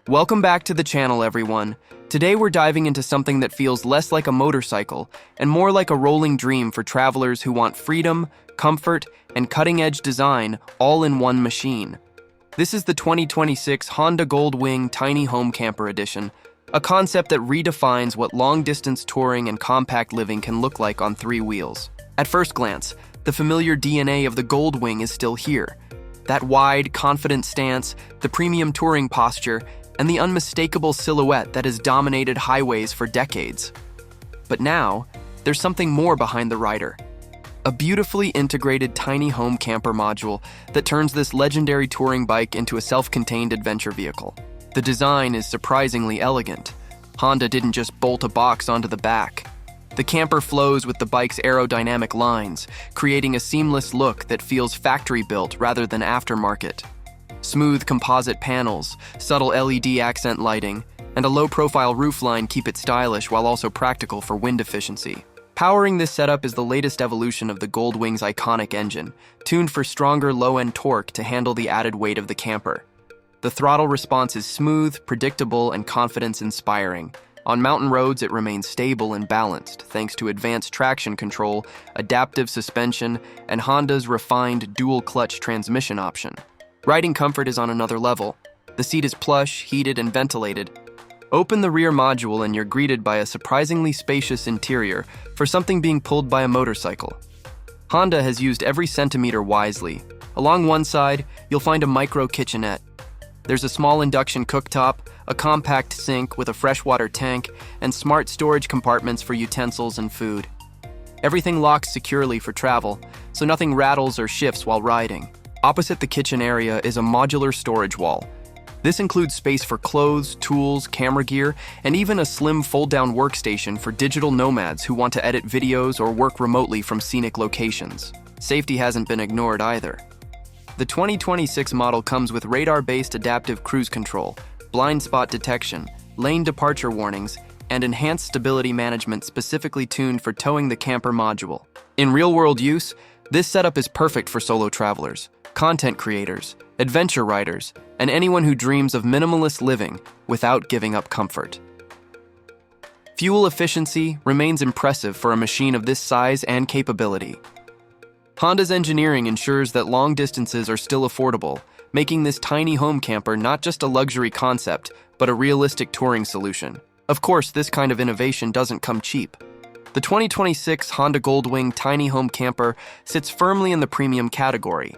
Welcome back to the channel, everyone. Today we're diving into something that feels less like a motorcycle and more like a rolling dream for travelers who want freedom, comfort, and cutting-edge design all in one machine. This is the 2026 Honda Goldwing Tiny Home Camper Edition, a concept that redefines what long-distance touring and compact living can look like on three wheels. At first glance, the familiar DNA of the Goldwing is still here. That wide, confident stance, the premium touring posture, and the unmistakable silhouette that has dominated highways for decades. But now, there's something more behind the rider. A beautifully integrated tiny home camper module that turns this legendary touring bike into a self-contained adventure vehicle. The design is surprisingly elegant. Honda didn't just bolt a box onto the back. The camper flows with the bike's aerodynamic lines, creating a seamless look that feels factory-built rather than aftermarket. Smooth composite panels, subtle LED accent lighting, and a low-profile roofline keep it stylish while also practical for wind efficiency. Powering this setup is the latest evolution of the Goldwing's iconic engine, tuned for stronger low-end torque to handle the added weight of the camper. The throttle response is smooth, predictable, and confidence-inspiring. On mountain roads, it remains stable and balanced thanks to advanced traction control, adaptive suspension, and Honda's refined dual-clutch transmission option. Riding comfort is on another level. The seat is plush, heated, and ventilated. Open the rear module and you're greeted by a surprisingly spacious interior for something being pulled by a motorcycle. Honda has used every centimeter wisely. Along one side, you'll find a micro kitchenette. There's a small induction cooktop, a compact sink with a freshwater tank, and smart storage compartments for utensils and food. Everything locks securely for travel, so nothing rattles or shifts while riding. Opposite the kitchen area is a modular storage wall. This includes space for clothes, tools, camera gear, and even a slim fold-down workstation for digital nomads who want to edit videos or work remotely from scenic locations. Safety hasn't been ignored either. The 2026 model comes with radar-based adaptive cruise control, blind spot detection, lane departure warnings, and enhanced stability management specifically tuned for towing the camper module. In real-world use, this setup is perfect for solo travelers, content creators, adventure riders, and anyone who dreams of minimalist living without giving up comfort. Fuel efficiency remains impressive for a machine of this size and capability. Honda's engineering ensures that long distances are still affordable, making this tiny home camper not just a luxury concept, but a realistic touring solution. Of course, this kind of innovation doesn't come cheap. The 2026 Honda Goldwing Tiny Home Camper sits firmly in the premium category,